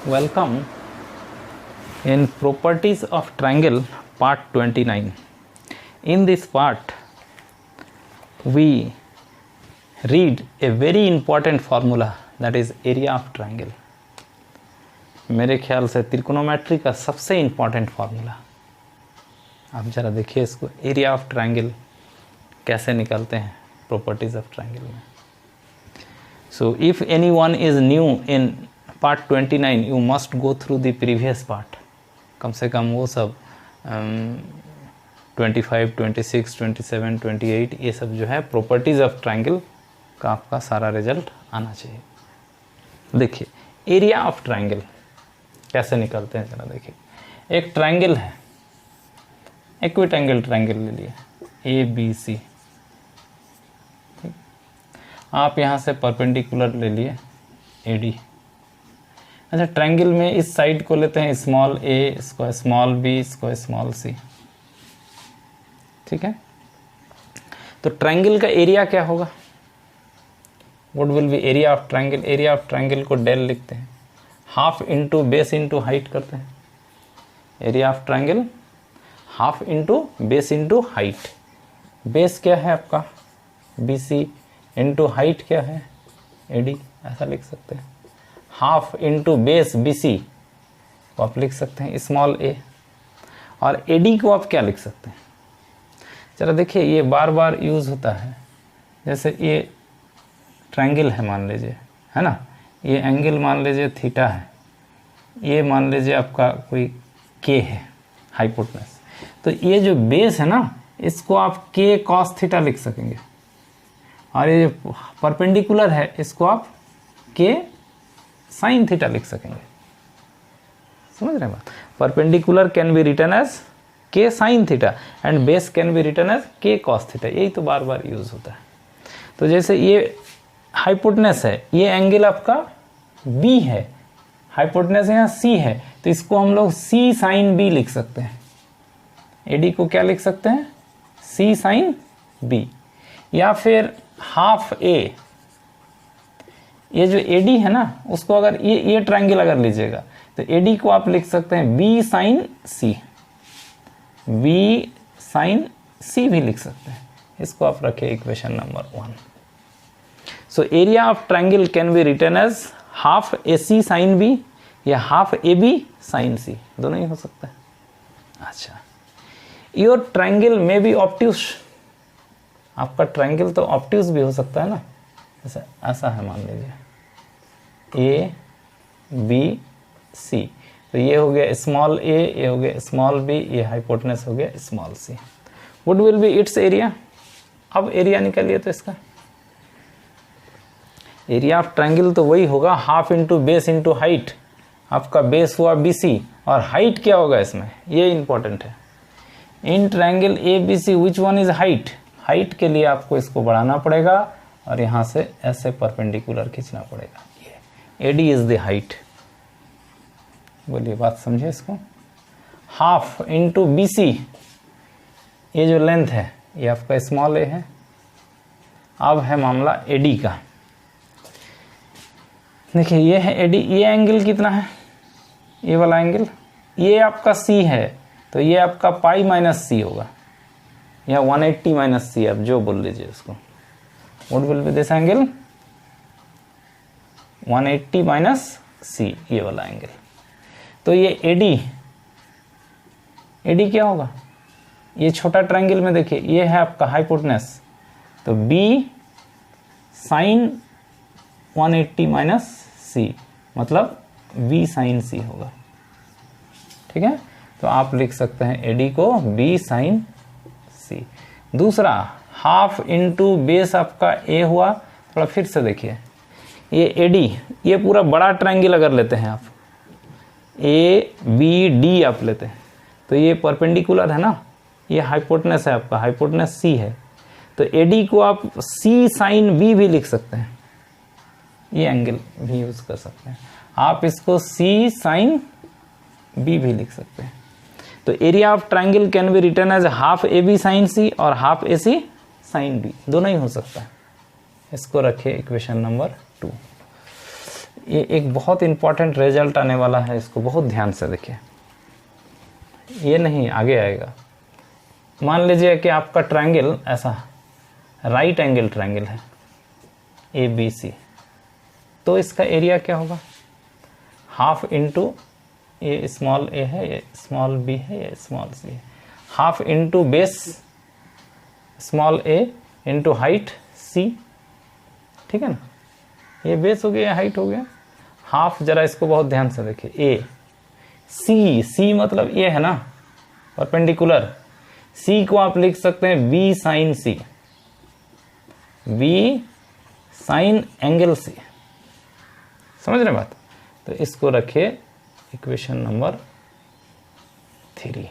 Welcome in Properties of Triangle part 29. In this part we read a very important formula, that is area of triangle. मेरे ख्याल से त्रिकोणोमेट्री का सबसे important formula. आप ज़रा देखिए इसको, एरिया ऑफ ट्रायंगल कैसे निकालते हैं प्रॉपर्टीज ऑफ ट्रायंगल में। So if any one is new in part 29 you must go through the previous part. कम से कम वो सब 25, 26, 27, 28 ये सब जो है प्रॉपर्टीज ऑफ ट्रायंगल का आपका सारा रिजल्ट आना चाहिए। देखिए एरिया ऑफ ट्रायंगल कैसे निकालते हैं जरा देखिए। एक ट्रायंगल है, इक्विटेंगल ट्रायंगल ले लिए ABC। आप यहाँ से परपेंडिकुलर ले लिए AD। अच्छा, ट्रायंगल में इस साइड को लेते हैं स्मॉल a, इसको स्मॉल b, इसको स्मॉल c। ठीक है, तो ट्रायंगल का एरिया क्या होगा? What will be area of triangle? Area of triangle को डेल लिखते हैं, half into base into height करते हैं। Area of triangle half into base into height. Base क्या है आपका BC, इंटू हाइट क्या है AD, ऐसा लिख सकते हैं। हाफ इंटू बेस BC को आप लिख सकते हैं स्मॉल a, और AD को आप क्या लिख सकते हैं? चलो देखिए, ये बार बार यूज़ होता है। जैसे ये ट्रायंगल है मान लीजिए, है ना, ये एंगल मान लीजिए थीटा है, ये मान लीजिए आपका कोई K है हाइपोटेनस, तो ये जो बेस है ना इसको आप K cos थीटा लिख सकेंगे, और ये जो परपेंडिकुलर है इसको आप K sin थीटा लिख सकेंगे। समझ रहे हैं बात? Perpendicular can be written as K sin theta and base can be written as K cos theta. यही तो बार बार यूज होता है। तो जैसे ये हाइपोटेनस है, ये एंगल आपका B है, हाइपोटेनस यहाँ C है, तो इसको हम लोग C sin B लिख सकते हैं। AD को क्या लिख सकते हैं? C sin B। या फिर हाफ A, ये जो AD है ना उसको अगर ये ट्रायंगल अगर लीजिएगा तो AD को आप लिख सकते हैं B sin C, B sin C भी लिख सकते हैं। इसको आप रखें इक्वेशन नंबर 1। So area of triangle can be written as half AC sin B या हाफ AB sin C, दोनों ही हो सकता है। अच्छा, योर ट्रायंगल में भी ऑब्ट्यूस, आपका ट्रायंगल तो ऑब्ट्यूस भी हो सकता है ना। जैसे ऐसा है मान लीजिए A B C, तो ये हो गया स्मॉल a, ये हो गया स्मॉल b, ये हाइपोटेनस हो गया small c। What will be it's area? अब एरिया निकालिए तो इसका एरिया ऑफ ट्रायंगल तो वही होगा, half into base into height. आपका बेस हुआ BC और हाइट क्या होगा इसमें, ये इंपॉर्टेंट है। In triangle ABC which one is height? Height के लिए आपको इसको बढ़ाना पड़ेगा और यहाँ से ऐसे परपेंडिकुलर खींचना पड़ेगा। ये AD इज द हाइट। बोलिए बात समझे इसको। हाफ इंटू BC, ये जो लेंथ है ये आपका स्मॉल a है। अब है मामला AD का। देखिए ये है AD, ये एंगल कितना है, ये वाला एंगल, ये आपका C है, तो ये आपका पाई माइनस C होगा, या 180 माइनस C, आप जो बोल लीजिए उसको। What will be this angle? 180 minus C, ये वाला एंगल। तो ये AD क्या होगा? ये छोटा ट्रायंगल में देखिए ये है आपका हाइपोटेनस, तो B sin 180 माइनस C मतलब V sin C होगा। ठीक है, तो आप लिख सकते हैं AD को B sin C। दूसरा हाफ इंटू बेस आपका A हुआ। थोड़ा फिर से देखिए, ये AD, ये पूरा बड़ा ट्रायंगल अगर लेते हैं आप, ABD आप लेते हैं, तो ये परपेंडिकुलर है ना, ये हाइपोटेनस है आपका, हाइपोटेनस C है, तो AD को आप C sin B भी लिख सकते हैं। ये एंगल भी यूज कर सकते हैं आप, इसको C sin B भी लिख सकते हैं। तो area of triangle can be written as half AB sin C और हाफ AC sin B, दोनों ही हो सकता है। इसको रखे इक्वेशन नंबर 2। ये एक बहुत इंपॉर्टेंट रिजल्ट आने वाला है, इसको बहुत ध्यान से देखिए। ये नहीं, आगे आएगा। मान लीजिए कि आपका ट्रायंगल ऐसा राइट एंगल ट्रायंगल है ABC, तो इसका एरिया क्या होगा? हाफ इंटू, ये स्मॉल a है, ये स्मॉल b है, ये स्मॉल c है, half into base small a into height c, ठीक है ना। ये बेस हो गया, हाइट हो गया, हाफ। जरा इसको बहुत ध्यान से देखिए, a c मतलब ये है ना परपेंडिकुलर, c को आप लिख सकते हैं b sine c, b sine angle c, समझ रहे बात। तो इसको रखिए इक्वेशन नंबर 3।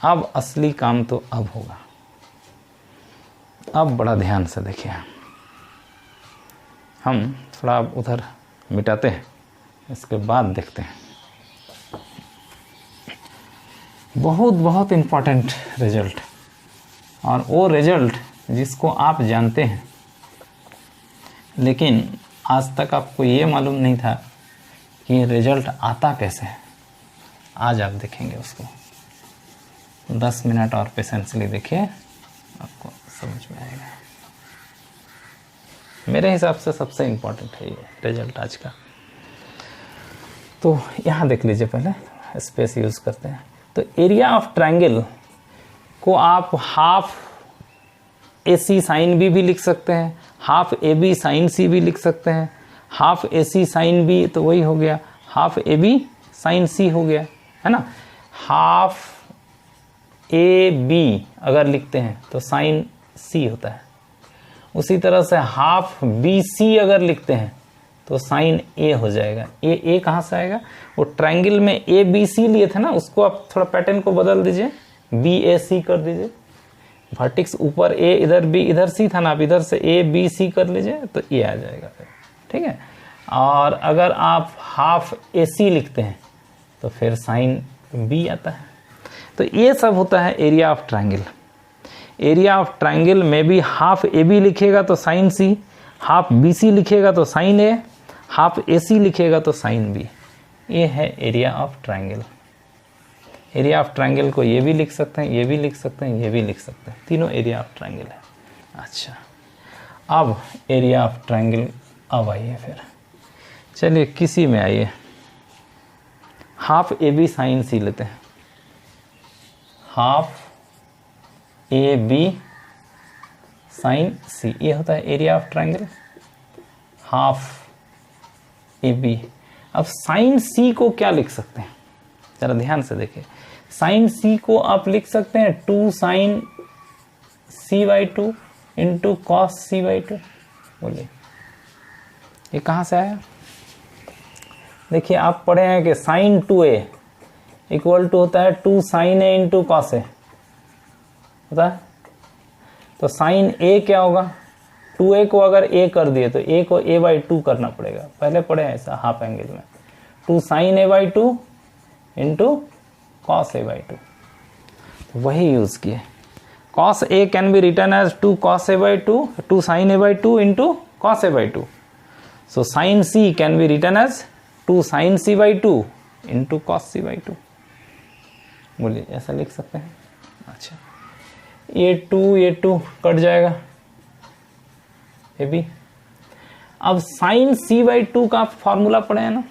अब असली काम तो अब होगा। अब बड़ा ध्यान से देखिए, हम थोड़ा उधर मिटाते हैं, इसके बाद देखते हैं। बहुत बहुत इम्पोर्टेंट रिजल्ट, और वो रिजल्ट जिसको आप जानते हैं, लेकिन आज तक आपको ये मालूम नहीं था कि ये रिजल्ट आता कैसे है। आज आप देखेंगे उसको। 10 मिनट और पेशेंसली देखिए, आपको समझ में आएगा। मेरे हिसाब से सबसे इम्पोर्टेंट है ये रिजल्ट आज का। तो यहाँ देख लीजिए, पहले स्पेस यूज़ करते हैं। तो एरिया ऑफ ट्रायंगल को आप हाफ AC साइन B भी लिख सकते हैं, हाफ AB साइन C भी लिख सकते हैं, हाफ AC साइन B, तो वही हो गया हाफ AB साइन C हो गया, है ना। हाफ AB अगर लिखते हैं तो साइन C होता है। उसी तरह से हाफ BC अगर लिखते हैं तो साइन A हो जाएगा। A कहाँ से आएगा? वो ट्रायंगल में ABC लिए थे ना, उसको आप थोड़ा पैटर्न को बदल दीजिए, BAC कर दीजिए। वर्टिक्स ऊपर A, इधर B, इधर C था ना, आप इधर से ABC कर लीजिए तो ये आ जाएगा फिर, ठीक है। और अगर आप हाफ AC लिखते हैं तो फिर साइन B आता है। तो ये सब होता है area of triangle. Area of triangle में भी हाफ AB लिखेगा तो साइन C, हाफ BC लिखेगा तो साइन A, हाफ AC लिखेगा तो साइन B। ये है area of triangle. Area of triangle को ये भी लिख सकते हैं, ये भी लिख सकते हैं, ये भी लिख सकते हैं, तीनों एरिया ऑफ ट्रायंगल है। अच्छा, अब एरिया ऑफ ट्रायंगल, अब आइए फिर, चलिए किसी में आइए, हाफ AB साइन C लेते हैं। हाफ AB साइन C, ये होता है area of triangle, half AB। अब साइन C को क्या लिख सकते हैं, जरा ध्यान से देखिए। साइन C को आप लिख सकते हैं 2 sign C/2 into cos C/2। बोलिए ये कहाँ से आया? देखिए आप पढ़े हैं कि साइन 2A इक्वल टू होता है 2 sine A into cos A होता है। तो साइन A क्या होगा? 2A को अगर A कर दिए तो A को A/2 करना पड़ेगा, पहले पढ़े हैं ऐसा हाफ एंगल में। 2 sign A/2 into cos A/2, तो वही यूज किए। Cos A can be written as 2 cos A/2, 2 sin A/2 into cos A/2। So sine C can be written as 2 sin C/2 into cos C/2। बोलिए ऐसा लिख सकते हैं। अच्छा, ये 2 कट जाएगा AB। अब साइन C/2 का फॉर्मूला पढ़े हैं ना,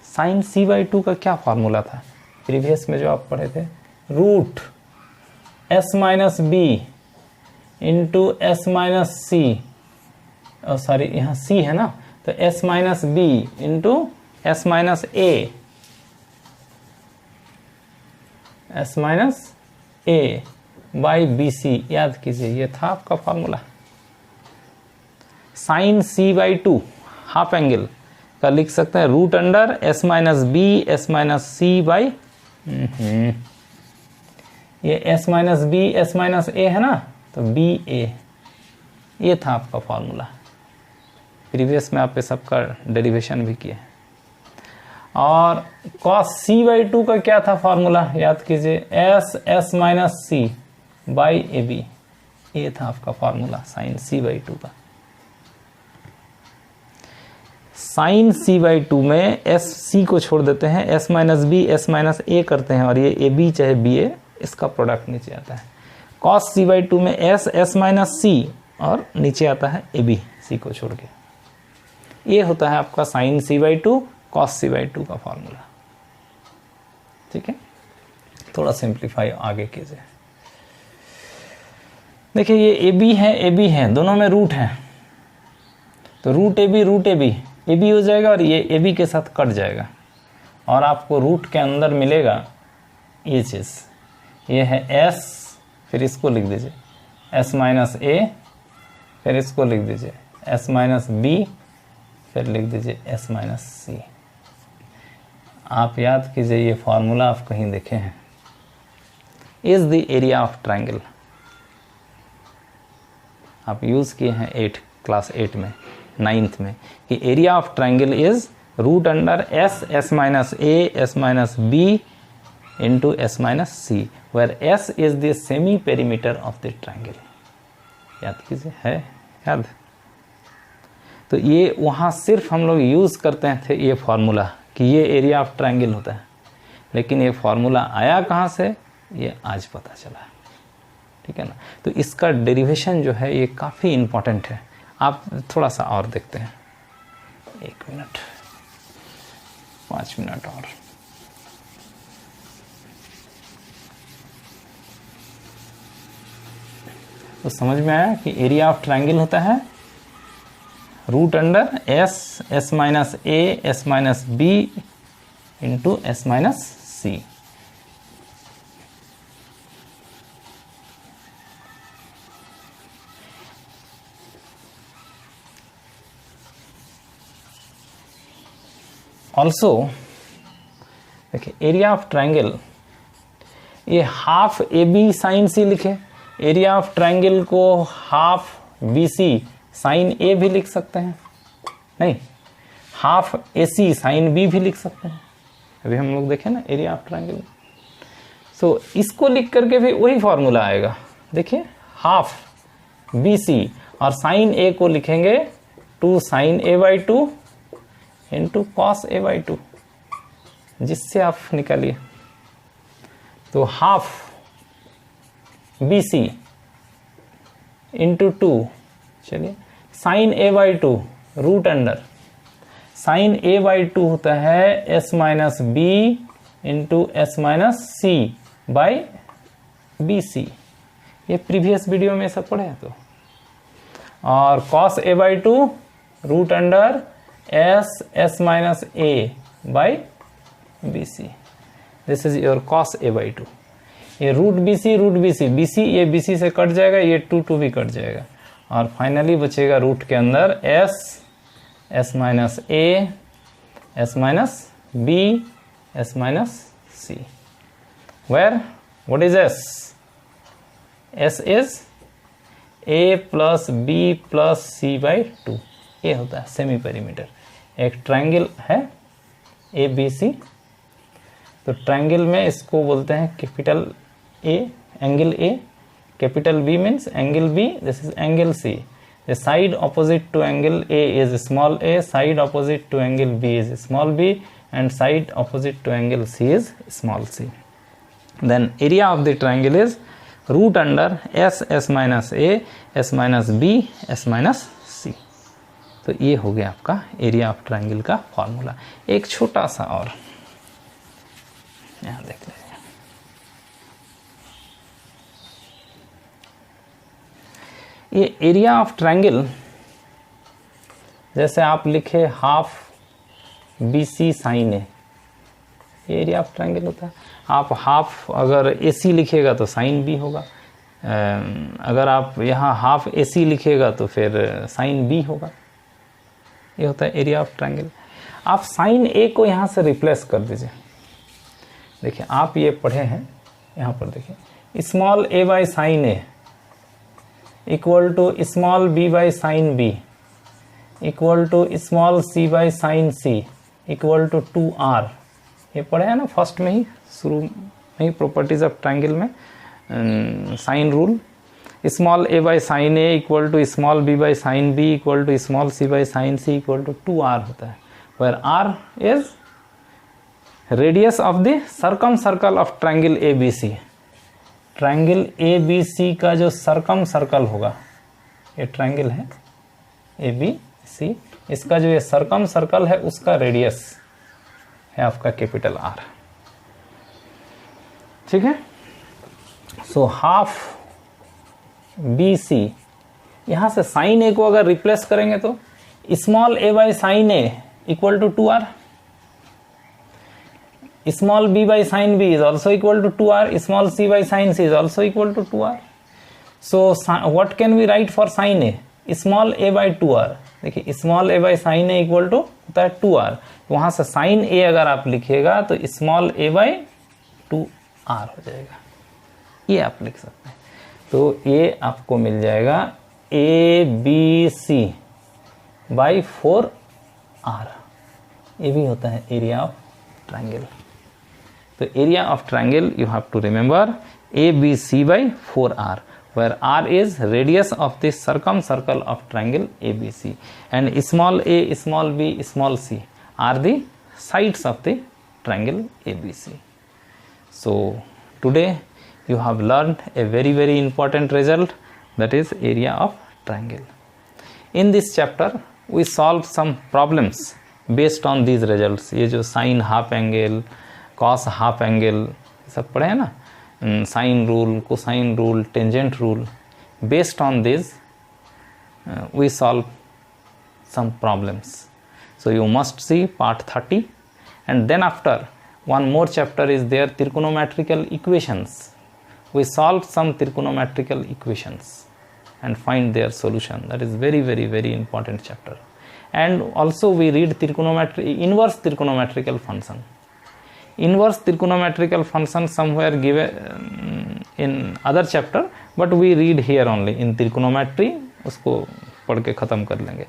साइन C/2 का क्या फॉर्मूला था प्रीवियस में जो आप पढ़े थे? Root S-B into S-C, sorry यहाँ C है ना, तो S-B into S-A, S-A by BC। याद कीजिए, ये था आपका formula. Sine C/2 half angle का लिख सकते हैं root under S-B S-C by, ये S-B S-A है ना, तो BA। ये था आपका फॉर्मूला, प्रीवियस में आप पे सबका डेरिवेशन भी किए। और cos C/2 का क्या था फॉर्मूला? याद कीजिए, S-C बाई AB। ये था आपका फॉर्मूला साइन C/2 का। साइन सी बाई टू में एस सी को छोड़ देते हैं, S minus B S minus A करते हैं और ये ए बी चाहे बी ए इसका प्रोडक्ट नीचे आता है। कॉस सी बाई टू में एस एस माइनस सी और नीचे आता है ए बी सी को छोड़ के। ये होता है आपका sine C by two cos c by two का फॉर्मूला। ठीक है, थोड़ा सिंप्लीफाई आगे कीजिए। देखिए ये ए बी है, दोनों में रूट है, तो रूट ए बी हो जाएगा और ये ए बी के साथ कट जाएगा और आपको रूट के अंदर मिलेगा ये चीज़, ये है एस, फिर इसको लिख दीजिए एस माइनस ए, फिर इसको लिख दीजिए एस माइनस बी, फिर लिख दीजिए एस माइनस सी। आप याद कीजिए ये फॉर्मूला आप कहीं देखे हैं, is the area of triangle, आप यूज किए हैं क्लास 8 में 9th में कि area of triangle is root under s s minus A S minus b into s minus c, where s is the semi perimeter of the triangle. याद कीजिए, है याद? तो ये वहाँ सिर्फ हम लोग यूज़ करते थे ये फार्मूला कि ये एरिया ऑफ ट्रायंगल होता है, लेकिन ये फार्मूला आया कहाँ से ये आज पता चला। ठीक है ना, तो इसका डेरिवेशन जो है ये काफ़ी इम्पोर्टेंट है। आप थोड़ा सा और देखते हैं, 1 मिनट 5 मिनट और। तो समझ में आया कि एरिया ऑफ ट्रायंगल होता है root under s s minus A S minus b into s minus c. Also देखिए एरिया ऑफ ट्रायंगल, ये half a b sine c लिखे, एरिया ऑफ ट्रायंगल को half b c sine a भी लिख सकते हैं, नहीं half a c sine b भी लिख सकते हैं। अभी हम लोग देखें ना एरिया ऑफ ट्रायंगल, सो इसको लिख करके भी वही फॉर्मूला आएगा। देखिए हाफ बी सी और साइन ए को लिखेंगे 2 sine a by 2 into cos a by 2, जिससे आप निकालिए तो हाफ बी सी इंटू 2, चलिए sine a by 2 root under sine a by 2 होता है s minus b into s minus c by b c. ये प्रीवियस वीडियो में सब पढ़े हैं तो। और cos a by 2 root under S minus a by b c, this is your cos a by 2। ये रूट बी सी ये B C से कट जाएगा, ये 2 भी कट जाएगा और फाइनली बचेगा रूट के अंदर s minus A S minus B S minus c, where what is s is a plus b plus c by 2। ये होता है सेमी पेरीमीटर। एक ट्रायंगल है ए बी सी, तो ट्रायंगल में इसको बोलते हैं capital A angle A, capital B means angle B, this is angle C. The side opposite to angle A is small A, side opposite to angle B is small B and side opposite to angle C is small C. Then area of the triangle is root under S minus A S minus B S minus C. तो ये हो गया आपका area of triangle का formula. एक छोटा सा और यहाँ देख लीजिए, ये एरिया ऑफ ट्रायंगल जैसे आप लिखे हाफ बी सी साइन ए, ये एरिया ऑफ ट्रायंगल होता है। आप हाफ अगर ए सी लिखेगा तो साइन बी होगा, अगर आप यहाँ हाफ ए सी लिखेगा तो फिर साइन बी होगा। ये होता है एरिया ऑफ ट्रायंगल। आप साइन ए को यहाँ से रिप्लेस कर दीजिए। देखिए आप ये पढ़े हैं, यहाँ पर देखिए small a by sine a equal to small b by sine b equal to small c by sine c equal to 2r। ये पढ़े हैं ना फर्स्ट में ही, शुरू में ही प्रॉपर्टीज ऑफ ट्रायंगल में sine rule. Small a by sine a equal to small b by sine b equal to small c by sine c equal to 2r होता है। where R is radius of the circumcircle of triangle ABC. Triangle ABC का जो circum circle होगा, ये triangle है ABC, इसका जो ये सर्कम सर्कल है उसका रेडियस है आपका कैपिटल R. ठीक है. सो हाफ BC, यहां से साइन ए को अगर रिप्लेस करेंगे तो small a by sine a equal to 2R, small b by sin b is also equal to 2R, small c by sin c is also equal to 2R. So what can we write for sin a? Small a by 2R. देखिए small a by sin a equal to होता है 2R. वहां से sin a अगर आप लिखिएगा तो small a by 2R हो जाएगा, ये आप लिख सकते हैं. तो ये आपको मिल जाएगा ABC by 4R. ये भी होता है एरिया ऑफ ट्रायंगल. तो area of triangle you have to remember ABC by 4R, where R is radius of the circumcircle of triangle ABC, and small a, small b, small c are the sides of the triangle ABC. So today you have learned a very very important result, that is area of triangle. In this chapter we solve some problems based on these results. ये जो sine half angle, cos half angle सब पढ़े हैं ना, sine rule, cosine rule, tangent rule, based on this we solve some problems. So you must see part 30, and then after one more chapter is there, trigonometrical equations. We solve some trigonometrical equations and find their solution. That is very very very important chapter. And also we read inverse trigonometrical function. Inverse trigonometrical function somewhere given in other chapter, but we read here only in trigonometry. उसको पढ़ के ख़त्म कर लेंगे.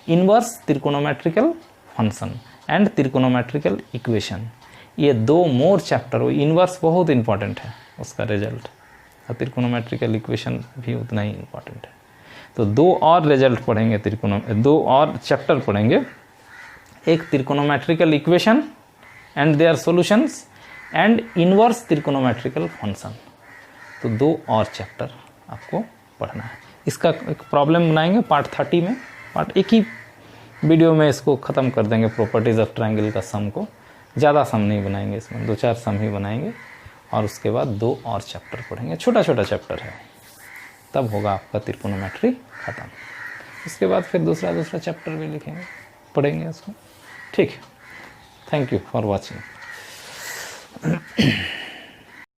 Inverse trigonometrical function and trigonometrical equation, ये दो मोर chapter हो. Inverse बहुत इंपॉर्टेंट है, उसका रिजल्ट, और त्रिकोनोमेट्रिकल इक्वेशन भी उतना ही इंपॉर्टेंट है. तो दो और रिजल्ट पढ़ेंगे, दो और चैप्टर पढ़ेंगे, एक trigonometrical equation and their solutions and inverse trigonometrical function. तो दो और चैप्टर आपको पढ़ना है. इसका एक प्रॉब्लम बनाएंगे पार्ट 30 में. पार्ट एक ही वीडियो में इसको ख़त्म कर देंगे, प्रॉपर्टीज़ ऑफ ट्रायंगल का सम को. ज़्यादा सम नहीं बनाएंगे, इसमें 2-4 सम ही बनाएंगे, और उसके बाद दो और चैप्टर पढ़ेंगे. छोटा छोटा चैप्टर है, तब होगा आपका त्रिकोनोमेट्री ख़त्म. उसके बाद फिर दूसरा चैप्टर भी लिखेंगे, पढ़ेंगे उसको. ठीक है. Thank you for watching.